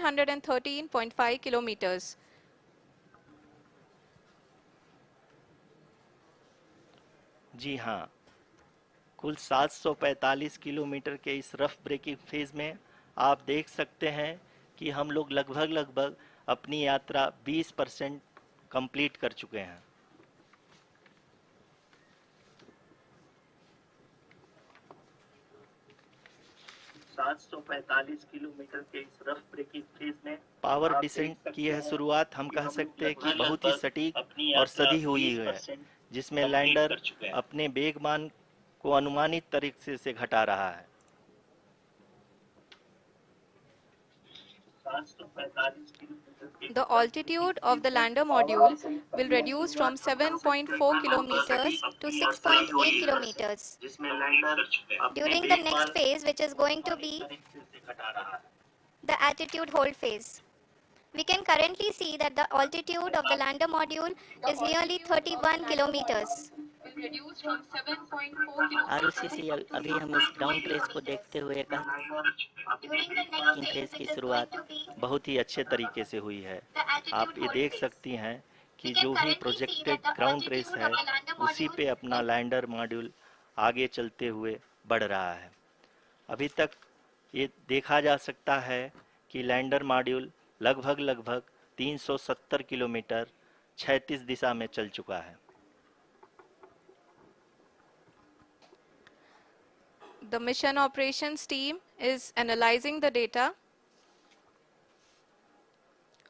713.5 kilometers. जी हाँ, कुल 745 kilometre के इस रफ ब्रेकिंग फेज में आप देख सकते हैं कि हम लोग लगभग अपनी यात्रा 20% कंप्लीट कर चुके हैं। किलोमीटर के इस रफ ब्रेकिंग फेज में पावर डिसेंट की यह शुरुआत हम कह सकते हैं कि बहुत ही सटीक और सधी हुई है, जिसमें लैंडर अपने वेगमान को अनुमानित तरीके से घटा रहा है। 745 kilometre The altitude of the lander module will reduce from 7.4 kilometers to 6.8 kilometers during the next phase, which is going to be the altitude hold phase. We can currently see that the altitude of the lander module is nearly 31 kilometers. Arushi, अभी हम इस ground trace को देखते हुए phase की शुरुआत बहुत ही अच्छे तरीके से हुई है। आप ये देख सकती हैं कि जो भी प्रोजेक्टेड ग्राउंड ट्रेस है उसी पे अपना लैंडर मॉड्यूल आगे चलते हुए बढ़ रहा है। अभी तक ये देखा जा सकता है कि लैंडर मॉड्यूल लगभग 370 किलोमीटर 36 दिशा में चल चुका है। The mission operations team is analyzing the data.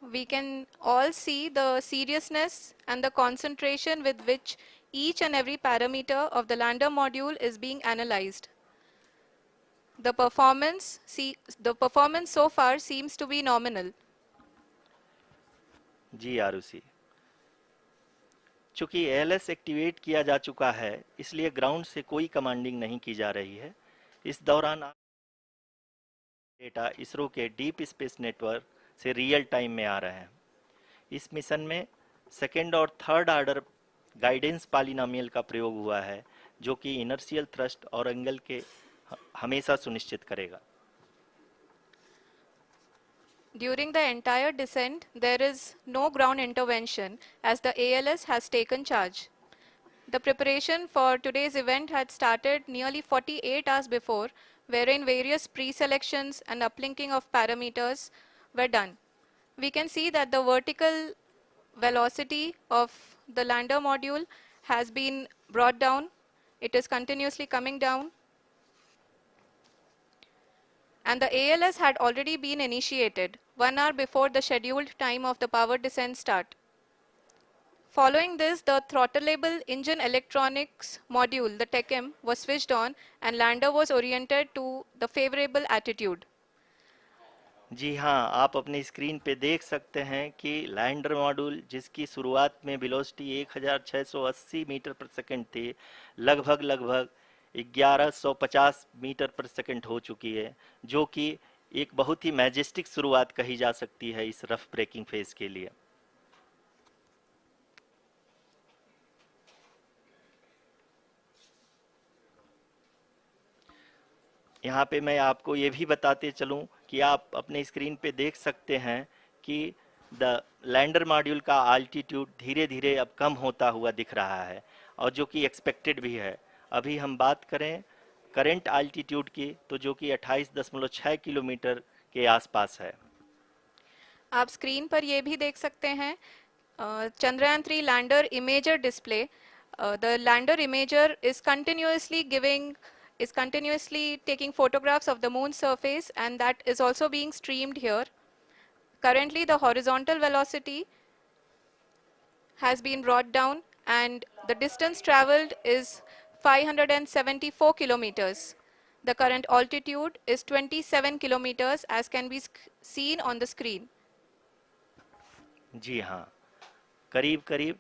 We can all see the seriousness and the concentration with which each and every parameter of the lander module is being analyzed. The performance so far seems to be nominal. जी आरुषि, चूंकि ALS activate किया जा चुका है, इसलिए ground से कोई commanding नहीं की जा रही है। इस दौरान डेटा इसरो के डीप स्पेस नेटवर्क से रियल टाइम में आ रहे हैं। इस मिशन में सेकेंड और थर्ड ऑर्डर गाइडेंस पॉलिनोमियल का प्रयोग हुआ है, जो कि इनर्शियल थ्रस्ट और एंगल के हमेशा सुनिश्चित करेगा। During the entire descent, there is no ground intervention as the ALS has taken charge. The preparation for today's event had started nearly 48 hours before, wherein various pre-selections and uplinking of parameters were done. We can see that the vertical velocity of the lander module has been brought down. It is continuously coming down. And the ALS had already been initiated 1 hour before the scheduled time of the power descent start. Following this, the throttleable engine electronics module, the TECM, was switched on and lander was oriented to the favorable attitude. जी हाँ, आप अपनी screen पे देख सकते हैं कि lander module, जिसकी शुरुआत में वेलोसिटी 1680 मीटर पर सेकंड थी, लगभग 1150 मीटर पर सेकंड हो चुकी है, जो कि एक बहुत ही मैजेस्टिक शुरुआत कही जा सकती है इस रफ ब्रेकिंग फेज के लिए। यहाँ पे मैं आपको ये भी बताते चलूँ कि आप अपने स्क्रीन पे देख सकते हैं कि द लैंडर मॉड्यूल का आल्टीट्यूड धीरे धीरे अब कम होता हुआ दिख रहा है, और जो कि एक्सपेक्टेड भी है। अभी हम बात करें करंट आल्टीट्यूड की, तो जो कि 28.6 किलोमीटर के आसपास है। आप स्क्रीन पर ये भी देख सकते हैं Chandrayaan 3 lander imager display. The lander imager is continuously taking photographs of the moon's surface, and that is also being streamed here. Currently, the horizontal velocity has been brought down and the distance traveled is 574 kilometers. The current altitude is 27 kilometers as can be seen on the screen. जी हाँ, करीब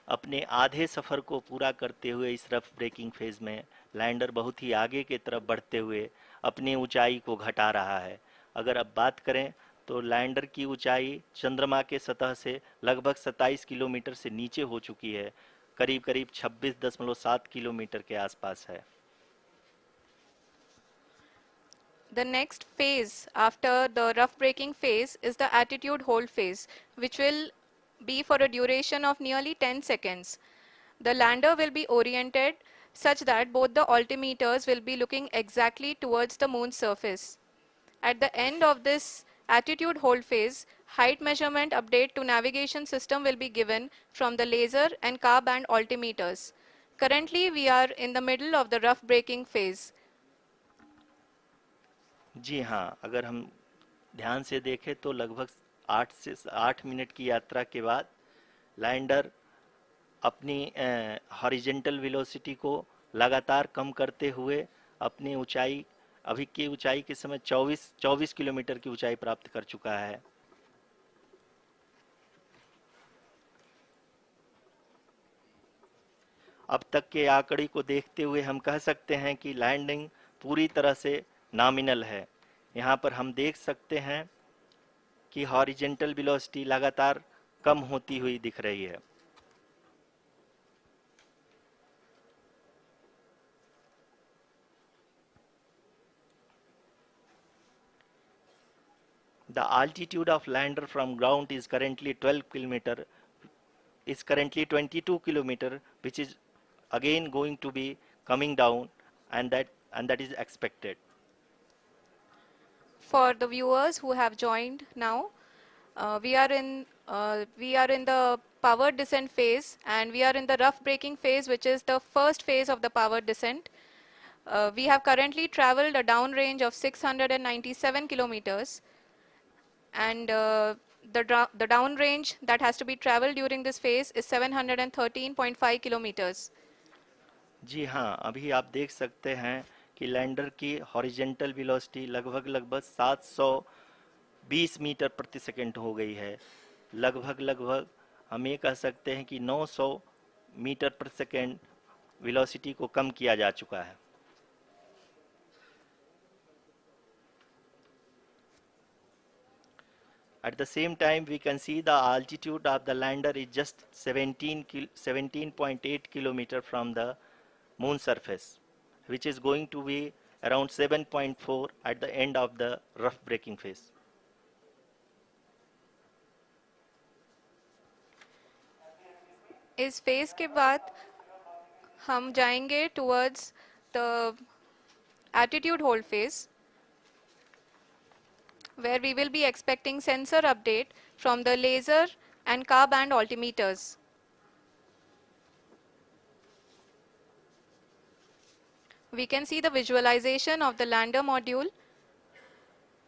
अपने आधे सफ़र को पूरा करते हुए इस rough breaking phase में लैंडर बहुत ही आगे की तरफ बढ़ते हुए अपनी ऊंचाई को घटा रहा है। अगर अब बात करें तो लैंडर की ऊंचाई चंद्रमा के सतह से लगभग 27 किलोमीटर से नीचे हो चुकी है, करीब 26.7 किलोमीटर के आसपास है। The next phase after the rough braking phase is the attitude hold phase, which will be for a duration of nearly 10 seconds. The lander will be oriented such that both the altimeters will be looking exactly towards the moon's surface. At the end of this attitude hold phase, height measurement update to navigation system will be given from the laser and car band altimeters. Currently, we are in the middle of the rough braking phase. जी हाँ, अगर हम ध्यान से देखें तो लगभग 8 minute की यात्रा के बाद लैंडर अपनी हॉरिजेंटल वेलोसिटी को लगातार कम करते हुए अपनी ऊंचाई, अभी की ऊंचाई के समय 24 किलोमीटर की ऊंचाई प्राप्त कर चुका है। अब तक के आंकड़े को देखते हुए हम कह सकते हैं कि लैंडिंग पूरी तरह से नॉमिनल है। यहाँ पर हम देख सकते हैं कि हॉरिजेंटल वेलोसिटी लगातार कम होती हुई दिख रही है। The altitude of lander from ground is currently 22 kilometer, which is again going to be coming down, and that is expected. For the viewers who have joined now, we are in the powered descent phase, and we are in the rough braking phase, which is the first phase of the powered descent. We have currently traveled a downrange of 697 kilometers, and the downrange that has to be traveled during this phase is 713.5 kilometers. जी हाँ, अभी आप देख सकते हैं कि lander की horizontal velocity लगभग 720 metre प्रति सेकंड हो गई है। लगभग हम ये कह सकते हैं कि 900 मीटर प्रति सेकंड वेलोसिटी को कम किया जा चुका है। At the same time, we can see the altitude of the lander is just 17.8 kilometer from the moon surface, which is going to be around 7.4 at the end of the rough braking phase. इस phase के बाद हम जाएंगे towards the attitude hold phase, where we will be expecting sensor update from the laser and car band altimeters. We can see the visualization of the lander module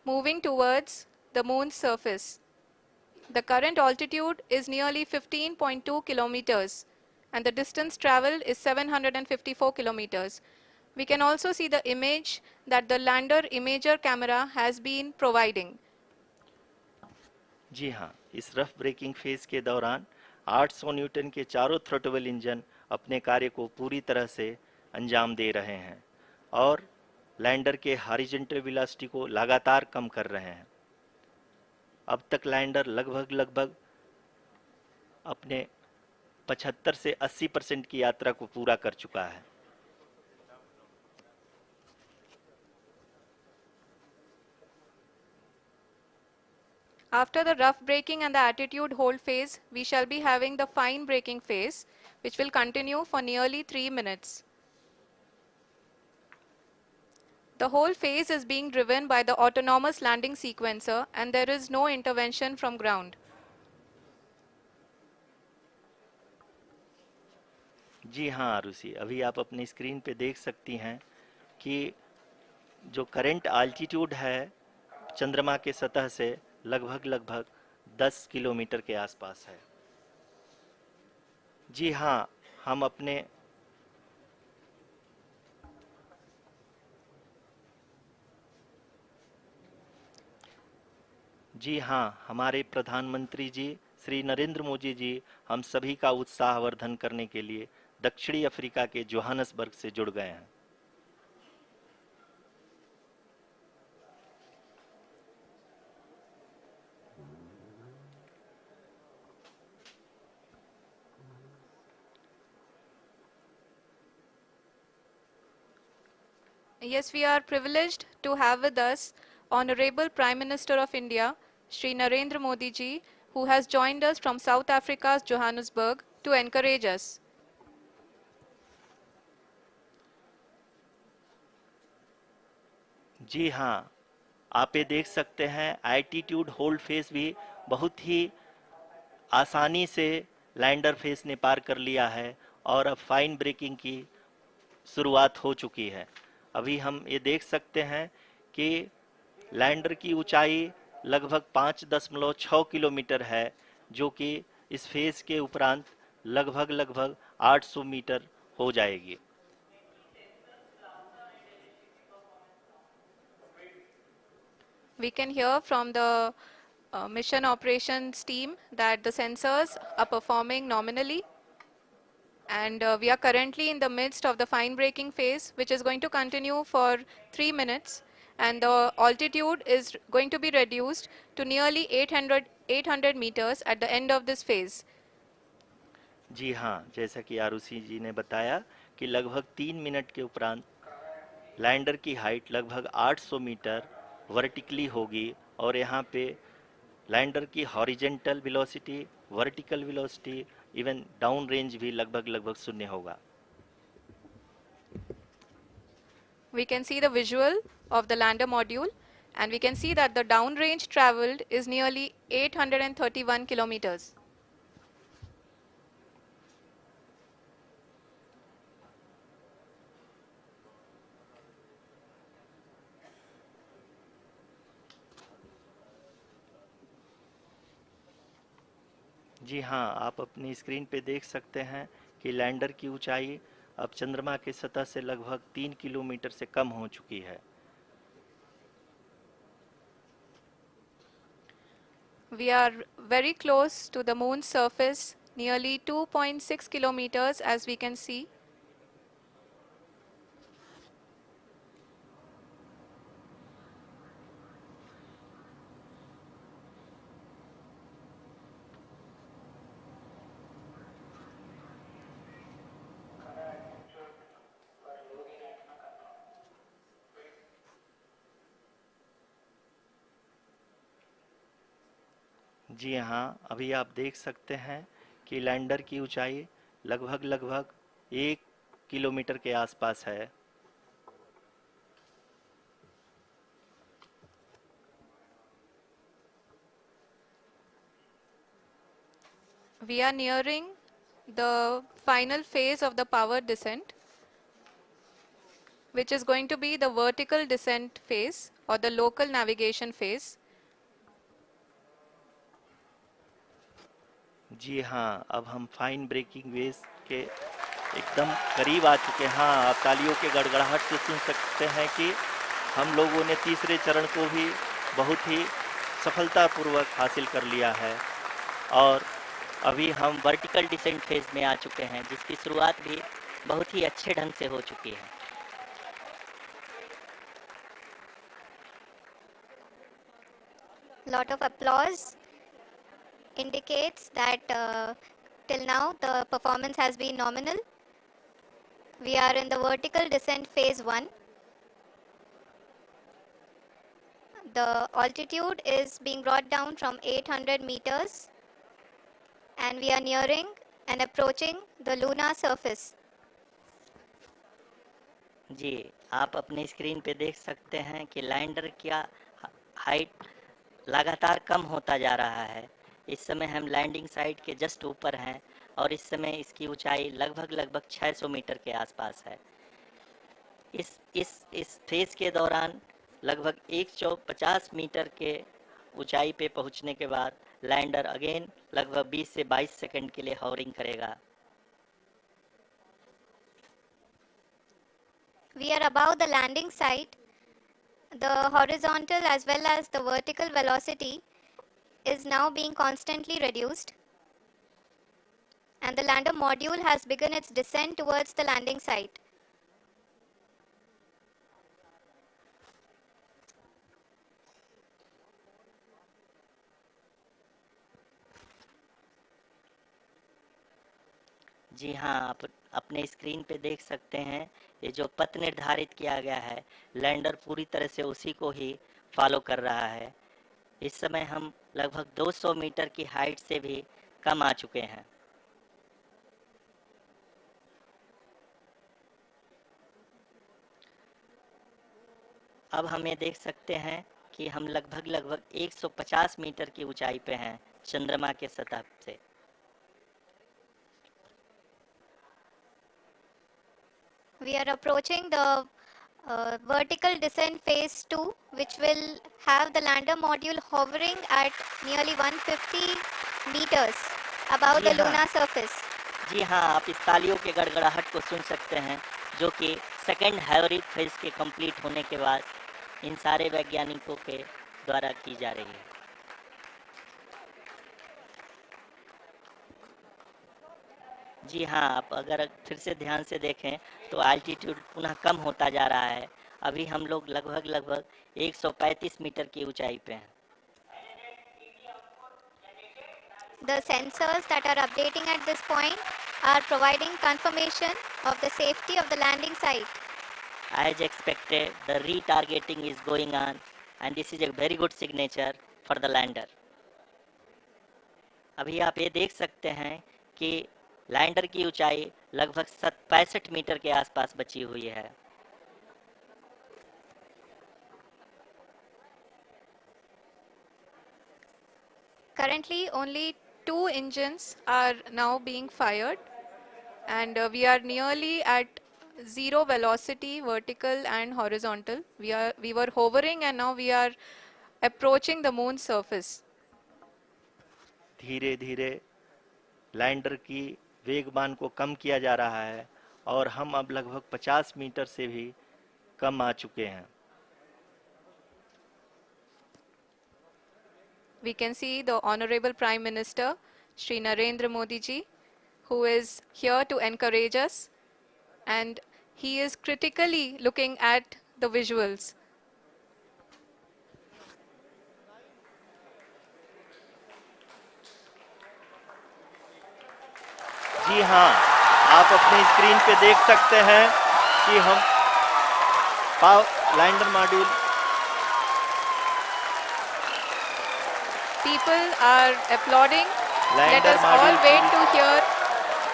moving towards the moon's surface. The current altitude is nearly 15.2 kilometers, and the distance traveled is 754 kilometers. We can also see the image that the lander imager camera has been providing. जी हाँ, इस rough breaking phase के दौरान 800 Newton के चारों throttle engine अपने कार्य को पूरी तरह से अंजाम दे रहे हैं और लैंडर के हॉरिजॉन्टल वेलोसिटी को लगातार कम कर रहे हैं। अब तक लैंडर लगभग अपने 75 से 80% की यात्रा को पूरा कर चुका है। After the rough braking and the attitude hold phase, we shall be having the fine braking phase, which will continue for nearly 3 minutes. The whole phase is being driven by the autonomous landing sequencer, and there is no intervention from ground. जी हाँ आरुषि, अभी आप अपनी screen पे देख सकती हैं कि जो करंट आल्टीट्यूड है चंद्रमा के सतह से लगभग 10 किलोमीटर के आसपास है। जी हाँ, हम अपने जी हाँ, हमारे प्रधानमंत्री जी श्री नरेंद्र मोदी जी हम सभी का उत्साहवर्धन करने के लिए दक्षिणी अफ्रीका के जोहानसबर्ग से जुड़ गए हैं। Yes, we are privileged to have with us Honorable Prime Minister of India, Shri Narendra Modi ji, who has joined us from South Africa's Johannesburg to encourage us. जी हाँ, आप ये देख सकते हैं एल्टीट्यूड होल्ड फेस भी बहुत ही आसानी से लैंडर फेस ने पार कर लिया है और अब फाइन ब्रेकिंग की शुरुआत हो चुकी है। अभी हम ये देख सकते हैं कि लैंडर की ऊंचाई लगभग 5.6 किलोमीटर है, जो कि इस फेज के उपरांत लगभग 800 मीटर हो जाएगी। We can hear from the mission operations team that the sensors are performing nominally, and we are currently in the midst of the fine braking phase, which is going to continue for 3 minutes, and the altitude is going to be reduced to nearly 800 meters at the end of this phase. जी हाँ, जैसा कि आरुषि जी ने बताया कि लगभग 3 minute के उपरांत lander की हाइट लगभग 800 मीटर वर्टिकली होगी और यहाँ पे लैंडर की horizontal velocity, vertical velocity, even down range भी लगभग शून्य होगा। We can see the visual of the lander module, and we can see that the downrange traveled is nearly 831 kilometers. जी हाँ, आप अपनी स्क्रीन पे देख सकते हैं कि लैंडर की ऊंचाई अब चंद्रमा की सतह से लगभग 3 किलोमीटर से कम हो चुकी है। We are very close to the moon's surface, nearly 2.6 kilometers as we can see. जी हाँ, अभी आप देख सकते हैं कि लैंडर की ऊंचाई लगभग 1 किलोमीटर के आसपास है। We are nearing the final phase of the power descent, which is going to be the vertical descent phase or the local navigation phase. जी हाँ, अब हम फाइन ब्रेकिंग वेव के एकदम करीब आ चुके हैं। हाँ, आप तालियों के गड़गड़ाहट से सुन सकते हैं कि हम लोगों ने तीसरे चरण को भी बहुत ही सफलतापूर्वक हासिल कर लिया है और अभी हम वर्टिकल डिसेंट फेज में आ चुके हैं, जिसकी शुरुआत भी बहुत ही अच्छे ढंग से हो चुकी है। Lot of applause indicates that till now the performance has been nominal. We are in the vertical descent phase 1. The altitude is being brought down from 800 meters and we are nearing and approaching the lunar surface. जी, आप अपने screen पे देख सकते हैं कि lander का height लगातार कम होता जा रहा है। इस समय हम लैंडिंग साइट के जस्ट ऊपर हैं और इस समय इसकी ऊंचाई लगभग 600 मीटर के आसपास है। इस फेज के दौरान लगभग 150 मीटर के ऊंचाई पे पहुंचने के बाद लैंडर अगेन लगभग 20 से 22 सेकंड के लिए हॉवरिंग करेगा। We are above the landing site. The horizontal as well as the vertical velocity is now being constantly reduced, and the lander module has begun its descent towards the landing site. जी हाँ, आप अपने screen पे देख सकते हैं, ये जो पथ निर्धारित किया गया है, लैंडर पूरी तरह से उसी को ही फॉलो कर रहा है। इस समय हम लगभग 200 मीटर की हाइट से भी कम आ चुके हैं। अब हम ये देख सकते हैं कि हम लगभग 150 मीटर की ऊंचाई पे हैं चंद्रमा के सतह से। We are approaching the vertical descent phase 2, which will have the lander module hovering at nearly 150 meters above ji the हाँ, lunar surface. जी हाँ, आप इस तालियों के गड़गड़ाहट को सुन सकते हैं, जो कि सेकंड हैवरिक फेज के कंप्लीट होने के बाद इन सारे वैज्ञानिकों के द्वारा की जा रही है। जी हाँ, आप अगर फिर से ध्यान से देखें तो एल्टीट्यूड पुनः कम होता जा रहा है। अभी हम लोग लगभग 135 मीटर की ऊंचाई पे हैं। The sensors that are updating at this point are providing confirmation of the safety of the landing site. As expected, the retargeting is going on and this is a very good signature for the lander. अभी आप ये देख सकते हैं कि lander की ऊंचाई लगभग 65 मीटर के आसपास बची हुई है। Currently, only two engines are now being fired, and we are nearly at zero velocity, vertical and horizontal. We were hovering, and now we are approaching the moon's surface. धीरे धीरे लैंडर की वेगमान को कम किया जा रहा है और हम अब लगभग 50 मीटर से भी कम आ चुके हैं। We can see the Honorable Prime Minister, Shri Narendra Modi ji, who is here to encourage us, and he is critically looking at the visuals. जी हाँ, आप अपनी स्क्रीन पे देख सकते हैं कि हम lander module People are applauding. Let lander us all module wait to hear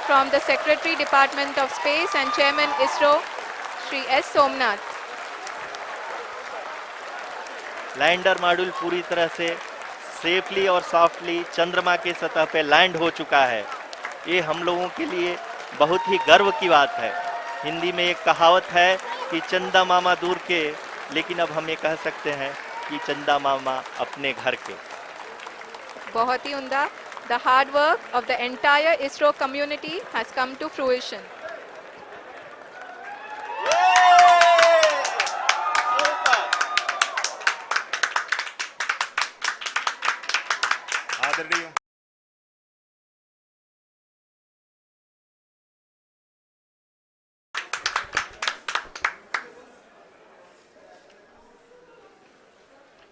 from the Secretary Department of Space and Chairman ISRO, Shri S. Somnath. Lander module पूरी तरह से सेफली और सॉफ्टली चंद्रमा के सतह पे लैंड हो चुका है। ये हम लोगों के लिए बहुत ही गर्व की बात है। हिंदी में एक कहावत है कि चंदा मामा दूर के, लेकिन अब हम ये कह सकते हैं कि चंदा मामा अपने घर के। बहुत ही उम्दा. The hard work of the entire ISRO community has come to fruition. आदरणीय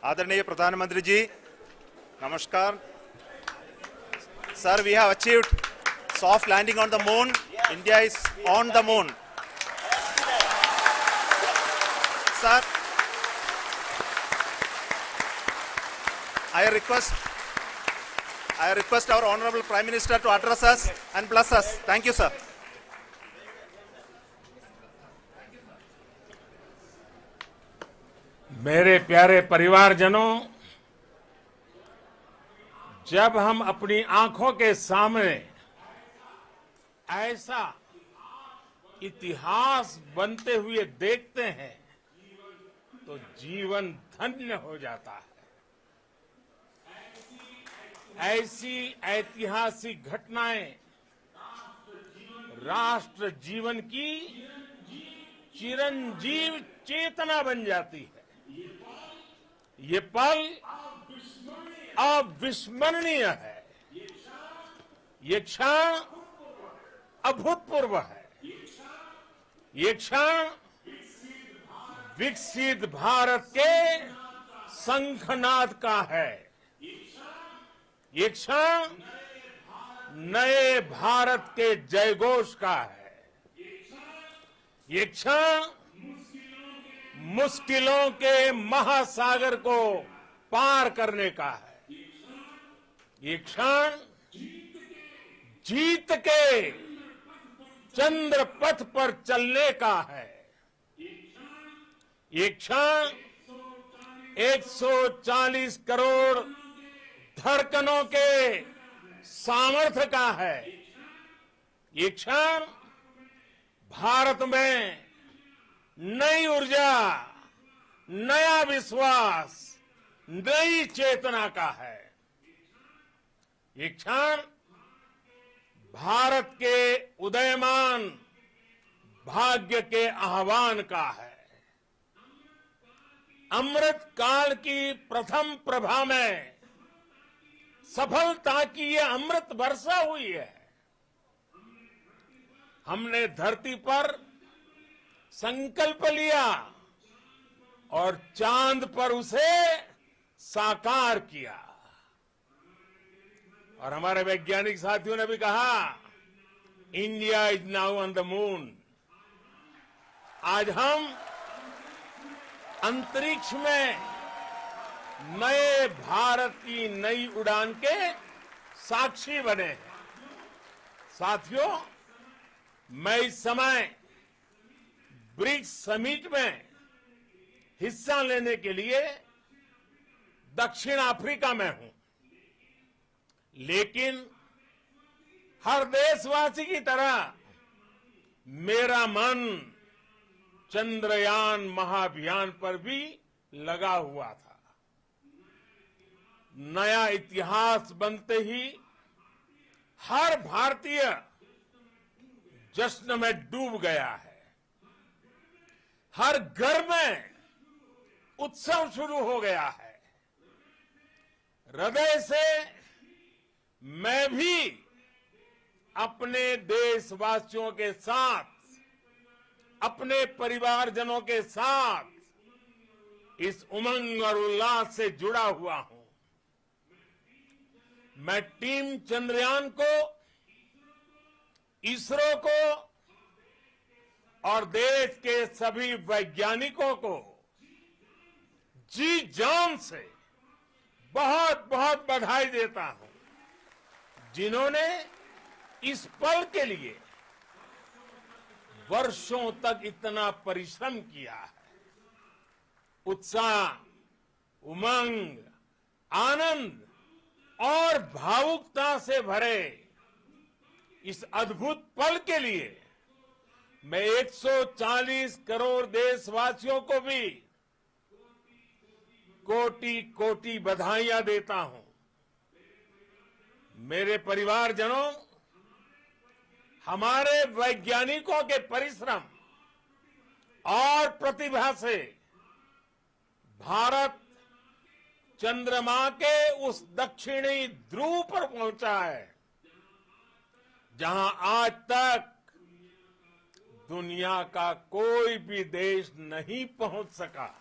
आदरणीय प्रधानमंत्री जी, नमस्कार। Sir, we have achieved soft landing on the moon. India is on the moon. Sir, I request our Honorable Prime Minister to address us and bless us. Thank you, sir. मेरे प्यारे परिवारजनों, जब हम अपनी आंखों के सामने ऐसा इतिहास बनते हुए देखते हैं तो जीवन धन्य हो जाता है। ऐसी ऐतिहासिक घटनाएं राष्ट्र जीवन की चिरंजीव चेतना बन जाती है। ये पल अविस्मरणीय है। ये क्षण अभूतपूर्व है। ये क्षण विकसित भारत के शंखनाद का है। ये क्षण नए भारत के जयघोष का है। ये क्षण मुश्किलों के महासागर को पार करने का है। ये क्षण जीत के चंद्र पथ पर चलने का है। ये क्षण 140 करोड़ धड़कनों के सामर्थ्य का है। ये क्षण भारत में नई ऊर्जा, नया विश्वास, नई चेतना का है। ये क्षण भारत के उदयमान भाग्य के आह्वान का है। अमृत काल की प्रथम प्रभा में सफलता की ये अमृत वर्षा हुई है। हमने धरती पर संकल्प लिया और चांद पर उसे साकार किया। और हमारे वैज्ञानिक साथियों ने भी कहा, India is now on the moon. आज हम अंतरिक्ष में नए भारत की नई उड़ान के साक्षी बने हैं। साथियों, मैं इस समय ब्रिक्स समिट में हिस्सा लेने के लिए दक्षिण अफ्रीका में हूं, लेकिन हर देशवासी की तरह मेरा मन चंद्रयान महाअभियान पर भी लगा हुआ था। नया इतिहास बनते ही हर भारतीय जश्न में डूब गया है। हर घर में उत्सव शुरू हो गया है। हृदय से मैं भी अपने देशवासियों के साथ, अपने परिवारजनों के साथ इस उमंग और उल्लास से जुड़ा हुआ हूं। मैं टीम चंद्रयान को, इसरो को और देश के सभी वैज्ञानिकों को जी जान से बहुत बहुत बधाई देता हूं, जिन्होंने इस पल के लिए वर्षों तक इतना परिश्रम किया है। उत्साह, उमंग, आनंद और भावुकता से भरे इस अद्भुत पल के लिए मैं 140 करोड़ देशवासियों को भी कोटि कोटि बधाइयां देता हूं। मेरे परिवारजनों, हमारे वैज्ञानिकों के परिश्रम और प्रतिभा से भारत चंद्रमा के उस दक्षिणी ध्रुव पर पहुंचा है, जहां आज तक दुनिया का कोई भी देश नहीं पहुंच सका।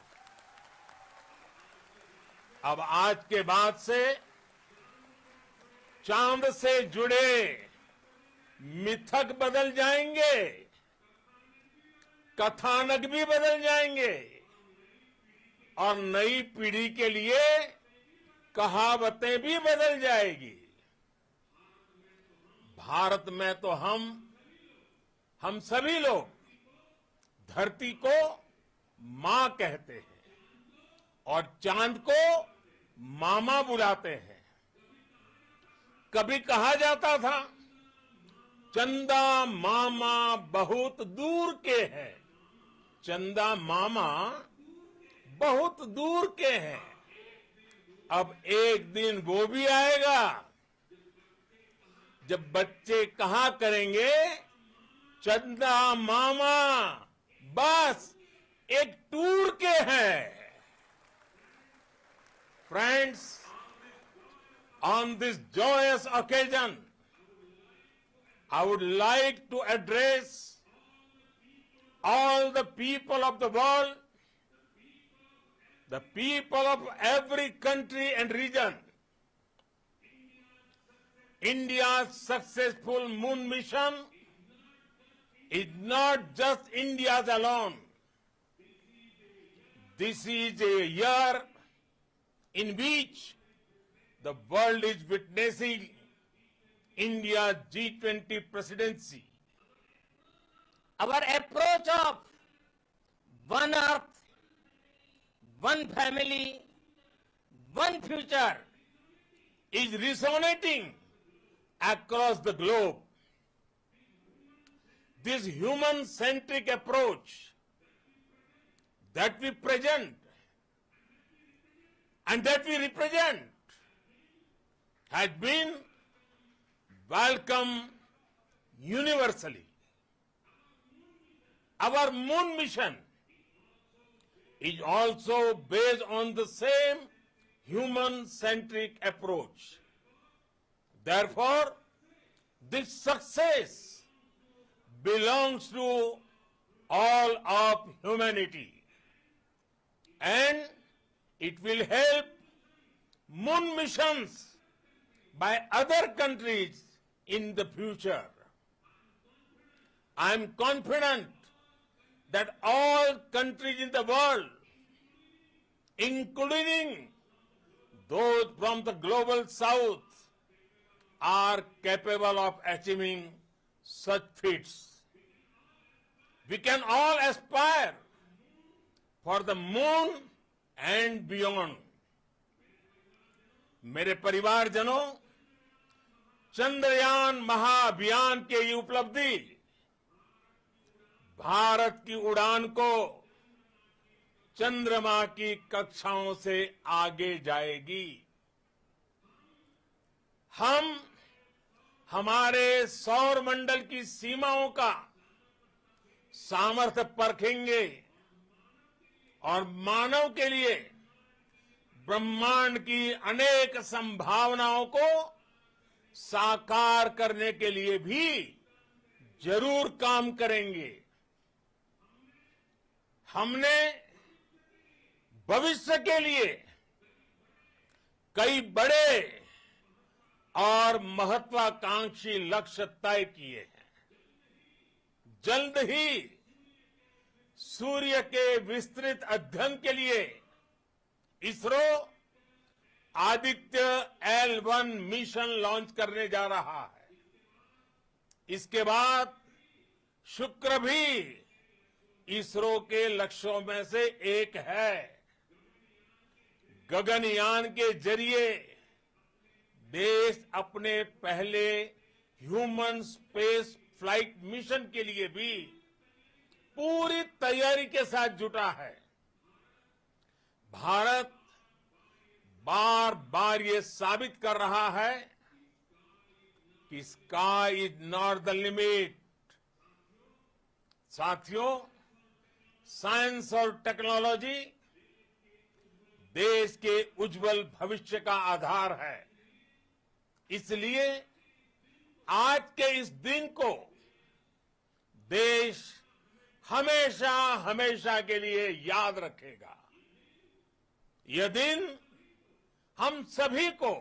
अब आज के बाद से चांद से जुड़े मिथक बदल जाएंगे, कथानक भी बदल जाएंगे और नई पीढ़ी के लिए कहावतें भी बदल जाएगी। भारत में तो हम सभी लोग धरती को मां कहते हैं और चांद को मामा बुलाते हैं। कभी कहा जाता था, चंदा मामा बहुत दूर के हैं। चंदा मामा बहुत दूर के हैं। अब एक दिन वो भी आएगा जब बच्चे कहा करेंगे, चंदा मामा बस एक टूर के हैं। Friends, on this joyous occasion, I would like to address all the people of the world, the people of every country and region, India's successful moon mission is not just India's alone. This is a year in which the world is witnessing India's G20 presidency. Our approach of one earth, one family, one future Is resonating across the globe. This human-centric approach that we present and that we represent has been welcomed universally. Our moon mission is also based on the same human-centric approach. Therefore, this success belongs to all of humanity, and it will help moon missions by other countries in the future. I am confident that all countries in the world, including those from the global south, are capable of achieving such feats. We can all aspire for the moon and beyond. मेरे परिवारजनों, चंद्रयान महाअभियान के ये उपलब्धि भारत की उड़ान को चंद्रमा की कक्षाओं से आगे जाएगी। हम हमारे सौर मंडल की सीमाओं का सामर्थ्य परखेंगे और मानव के लिए ब्रह्मांड की अनेक संभावनाओं को साकार करने के लिए भी जरूर काम करेंगे। हमने भविष्य के लिए कई बड़े और महत्वाकांक्षी लक्ष्य तय किए हैं। जल्द ही सूर्य के विस्तृत अध्ययन के लिए ISRO Aditya L1 mission launch करने जा रहा है। इसके बाद शुक्र भी इसरो के लक्ष्यों में से एक है। गगनयान के जरिए देश अपने पहले ह्यूमन स्पेस फ्लाइट मिशन के लिए भी पूरी तैयारी के साथ जुटा है। भारत बार बार ये साबित कर रहा है कि sky is not the limit. साथियों, साइंस और टेक्नोलॉजी देश के उज्जवल भविष्य का आधार है। इसलिए आज के इस दिन को देश हमेशा हमेशा के लिए याद रखेगा। यह दिन हम सभी को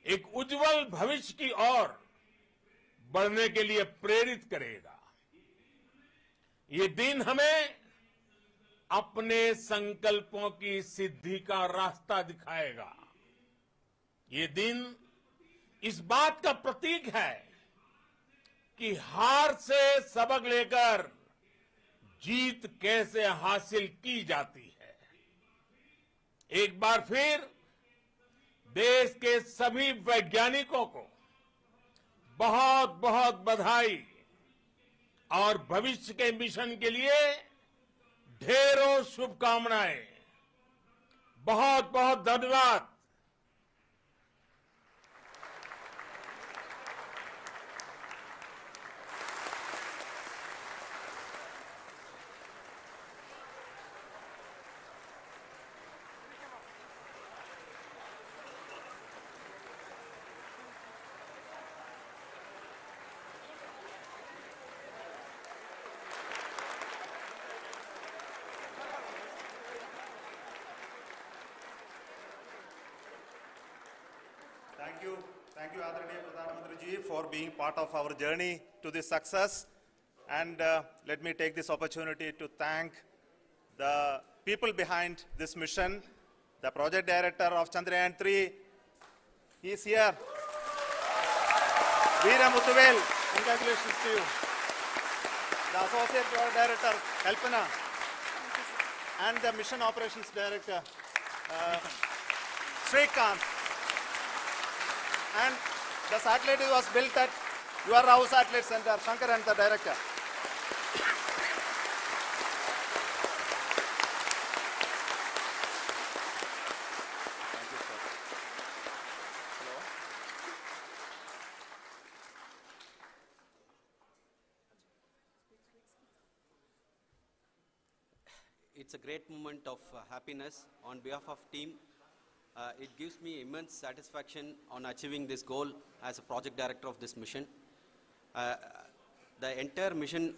एक उज्जवल भविष्य की ओर बढ़ने के लिए प्रेरित करेगा। ये दिन हमें अपने संकल्पों की सिद्धि का रास्ता दिखाएगा। ये दिन इस बात का प्रतीक है कि हार से सबक लेकर जीत कैसे हासिल की जाती है। एक बार फिर देश के सभी वैज्ञानिकों को बहुत बहुत बधाई और भविष्य के मिशन के लिए ढेरों शुभकामनाएं। बहुत बहुत धन्यवाद। Thank you. Thank you, Adaraniya Pradhan Mantri ji, for being part of our journey to this success. And let me take this opportunity to thank the people behind this mission, the project director of Chandrayaan 3. He is here. Veera Muthuvel, congratulations to you. The associate project director, Kalpana, and the mission operations director, Srikanth. And the satellite was built at your Rao Satellite Center, Shankar and the director. Thank you, sir. Hello. It's a great moment of happiness on behalf of team. It gives me immense satisfaction on achieving this goal as a project director of this mission. The entire mission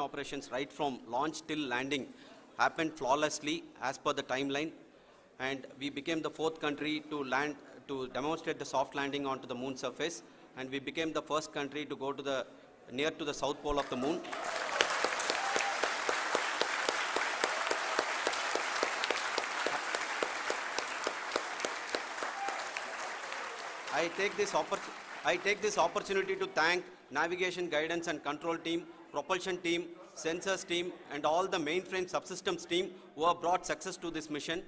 operations right from launch till landing happened flawlessly as per the timeline, and we became the 4th country to demonstrate the soft landing onto the moon surface, and we became the first country to go to near to the south pole of the moon. I take this opportunity to thank navigation, guidance and control team, propulsion team, sensors team and all the mainframe subsystems team who have brought success to this mission.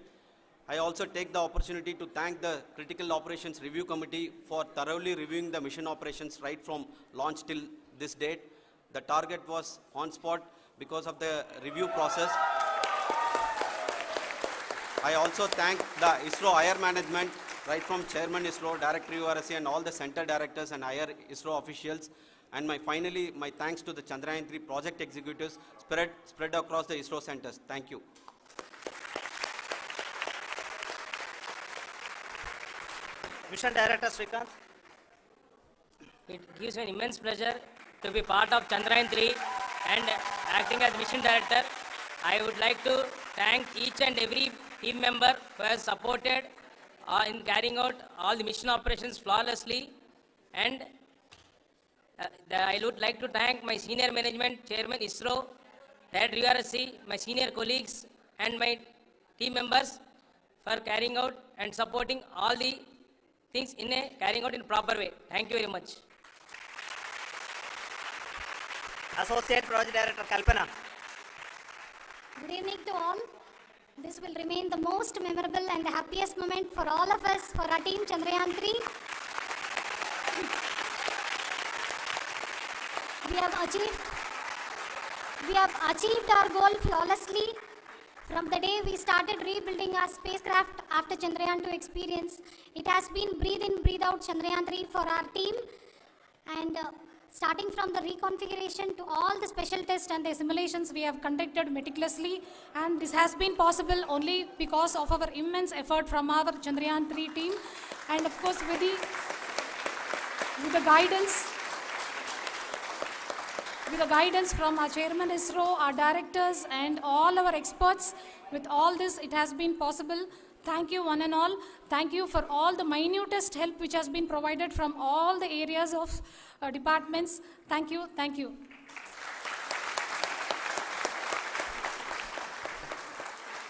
I also take the opportunity to thank the Critical Operations Review Committee for thoroughly reviewing the mission operations right from launch till this date. The target was on spot because of the review process. I also thank the ISRO higher management, right from Chairman ISRO, Director URSC and all the center directors and higher ISRO officials. And finally, my thanks to the Chandrayaan 3 project executives spread across the ISRO centers. Thank you. Mission Director Srikanth. It gives me immense pleasure to be part of Chandrayaan 3 and acting as Mission Director. I would like to thank each and every team member who has supported in carrying out all the mission operations flawlessly, and I would like to thank my senior management, Chairman ISRO, Director URSC, my senior colleagues and my team members for carrying out and supporting all the things carrying out in proper way. Thank you very much. Associate Project Director Kalpana. Good evening to all. This will remain the most memorable and the happiest moment for all of us, for our team Chandrayaan 3. We have achieved our goal flawlessly. From the day we started rebuilding our spacecraft after Chandrayaan 2 experience, it has been breathe in, breathe out Chandrayaan 3 for our team. And starting from the reconfiguration to all the special tests and the simulations we have conducted meticulously, and this has been possible only because of our immense effort from our Chandrayaan 3 team, and of course with the guidance from our Chairman ISRO, our directors and all our experts. With all this, it has been possible. Thank you one and all. Thank you for all the minutest help which has been provided from all the areas of departments. Thank you. Thank you.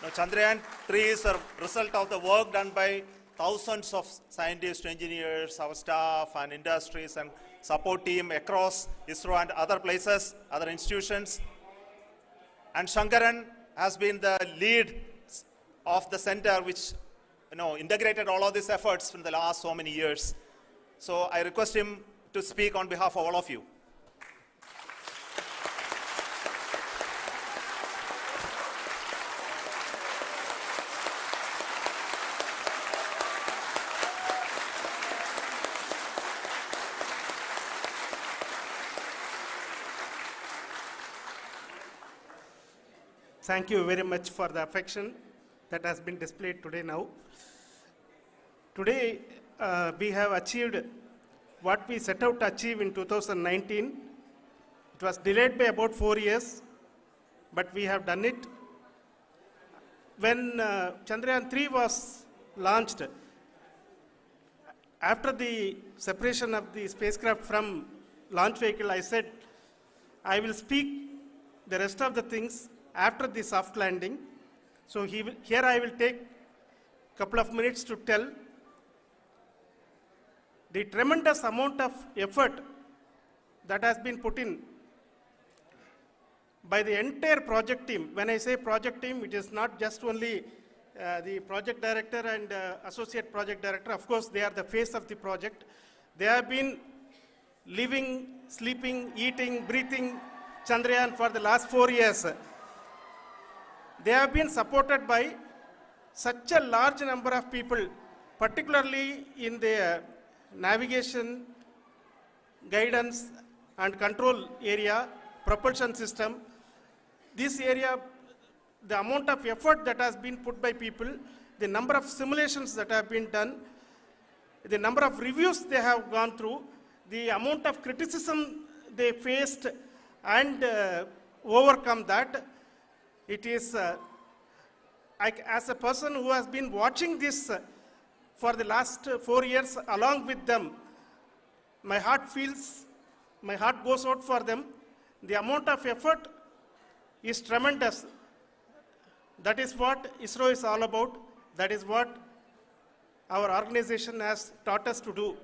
Now, Chandrayaan 3 is a result of the work done by thousands of scientists, engineers, our staff and industries and support team across ISRO and other places, other institutions. And Shankaran has been the lead of the center which integrated all of these efforts in the last so many years. So I request him to speak on behalf of all of you. Thank you very much for the affection that has been displayed today now. Today, we have achieved what we set out to achieve in 2019. It was delayed by about 4 years, but we have done it. When Chandrayaan 3 was launched, after the separation of the spacecraft from launch vehicle, I said I will speak the rest of the things after the soft landing. So here I will take a couple of minutes to tell the tremendous amount of effort that has been put in by the entire project team. When I say project team, it is not just only the project director and associate project director. Of course, they are the face of the project. They have been living, sleeping, eating, breathing Chandrayaan for the last 4 years. They have been supported by such a large number of people, particularly in the navigation, guidance and control area, propulsion system. This area, the amount of effort that has been put by people, the number of simulations that have been done, the number of reviews they have gone through, the amount of criticism they faced and overcome that, it is, as a person who has been watching this for the last 4 years along with them, my heart goes out for them. The amount of effort is tremendous. That is what ISRO is all about. That is what our organization has taught us to do.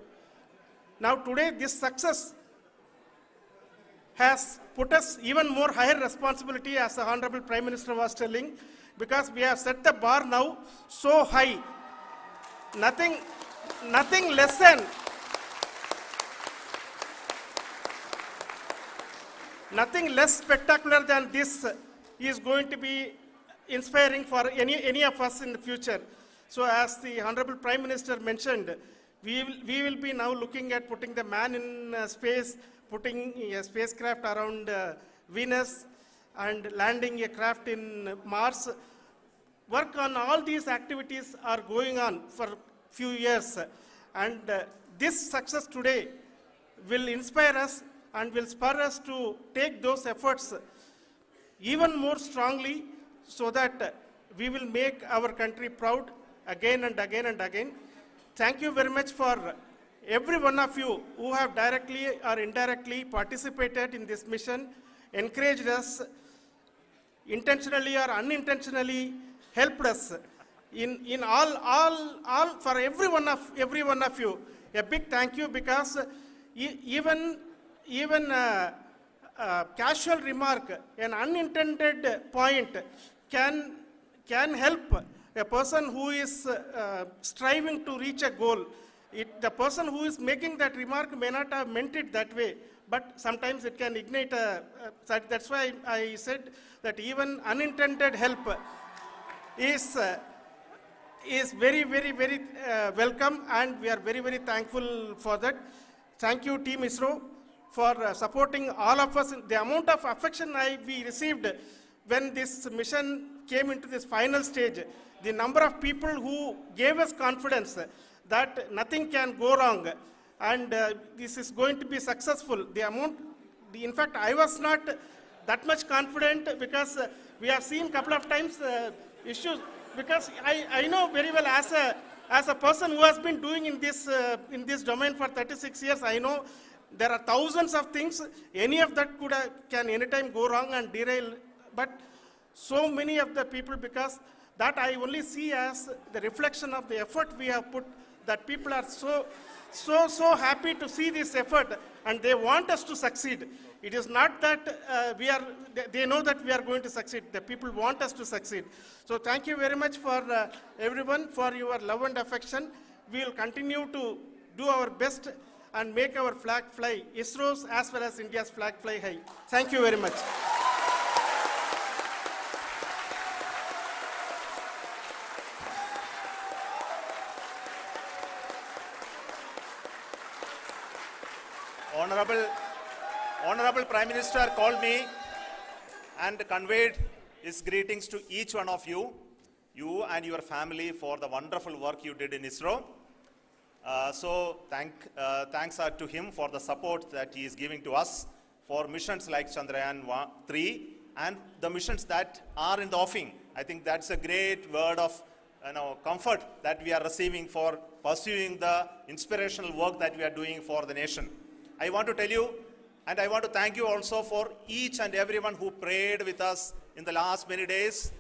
Now today this success has put us even more higher responsibility, as the Honorable Prime Minister was telling, because we have set the bar now so high. Nothing less spectacular than this is going to be inspiring for any of us in the future. So as the Honorable Prime Minister mentioned, we will be now looking at putting the man in space, putting a spacecraft around Venus and landing a craft in Mars. Work on all these activities are going on for few years, and this success today will inspire us and will spur us to take those efforts even more strongly, so that we will make our country proud again and again and again. Thank you very much for every one of you who have directly or indirectly participated in this mission, encouraged us, intentionally or unintentionally helped us in all for every one of you. A big thank you, because even casual remark, an unintended point can help a person who is striving to reach a goal. The person who is making that remark may not have meant it that way, but sometimes it can ignite that's why I said that even unintended help is very, very, very welcome, and we are very, very thankful for that. Thank you, Team ISRO, for supporting all of us. The amount of affection we received when this mission came into this final stage, the number of people who gave us confidence that nothing can go wrong and this is going to be successful. In fact, I was not that much confident, because we have seen a couple of times issues, because I know very well, as a person who has been doing in this domain for 36 years, I know there are thousands of things. Any of that can anytime go wrong and derail. But so many of the people, because that I only see as the reflection of the effort we have put, that people are so happy to see this effort and they want us to succeed. It is not that they know that we are going to succeed. The people want us to succeed. So thank you very much for everyone, for your love and affection. We will continue to do our best and make our flag fly, ISRO's as well as India's flag fly high. Thank you very much. Honorable Prime Minister called me and conveyed his greetings to each one of you and your family, for the wonderful work you did in ISRO. So thanks are to him for the support that he is giving to us for missions like Chandrayaan 3 and the missions that are in the offing. I think that's a great word of comfort that we are receiving for pursuing the inspirational work that we are doing for the nation. I want to tell you, and I want to thank you also for each and everyone who prayed with us in the last many days,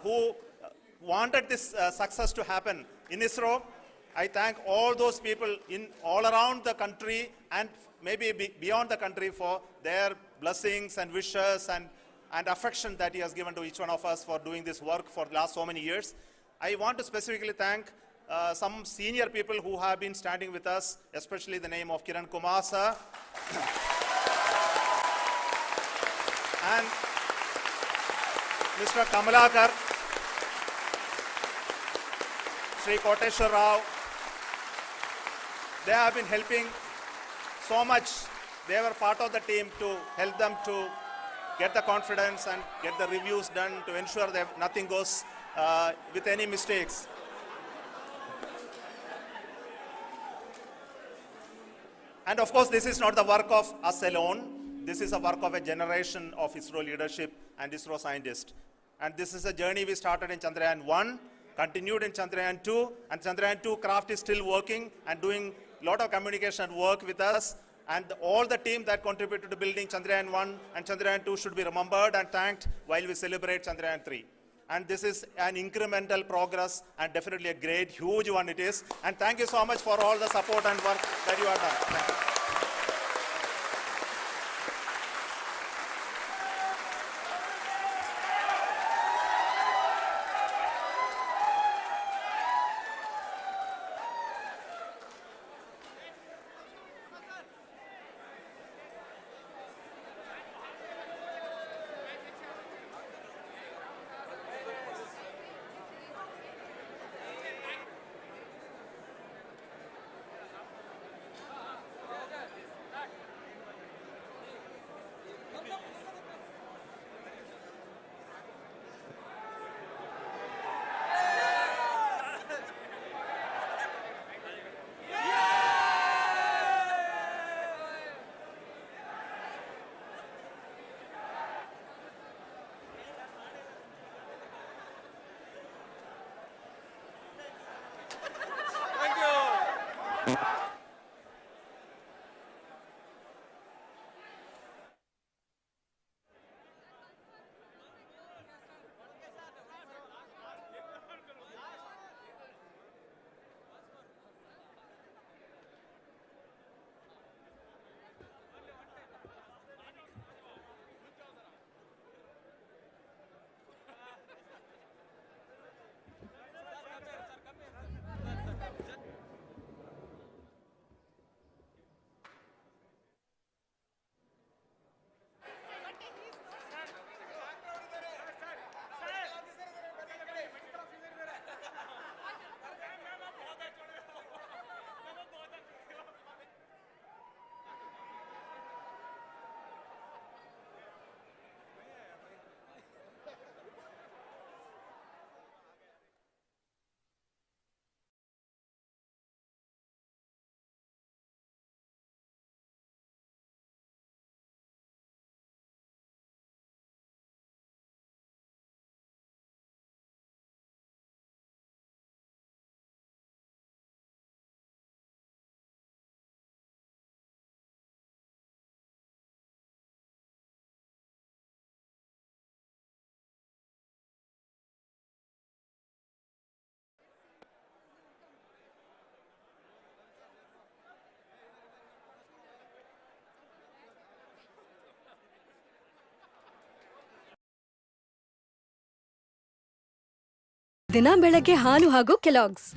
who wanted this success to happen in ISRO. I thank all those people in all around the country and maybe beyond the country for their blessings and wishes and affection that he has given to each one of us for doing this work for the last so many years. I want to specifically thank some senior people who have been standing with us, especially the name of Kiran Kumar sir and Mr. Kamalakar, Sri Koteshwar Rao. They have been helping so much. They were part of the team to help them to get the confidence and get the reviews done to ensure that nothing goes with any mistakes. And of course, this is not the work of us alone. This is a work of a generation of ISRO leadership and ISRO scientists. And this is a journey we started in Chandrayaan 1, continued in Chandrayaan 2, and Chandrayaan 2 craft is still working and doing a lot of communication work with us. And all the team that contributed to building Chandrayaan 1 and Chandrayaan 2 should be remembered and thanked while we celebrate Chandrayaan 3. And this is an incremental progress and definitely a great, huge one it is. And thank you so much for all the support and work that you have done. Thank you. ದಿನ ಬೆಳಗ್ಗೆ ಹಾಲು ಹಾಗೂ Kellogg's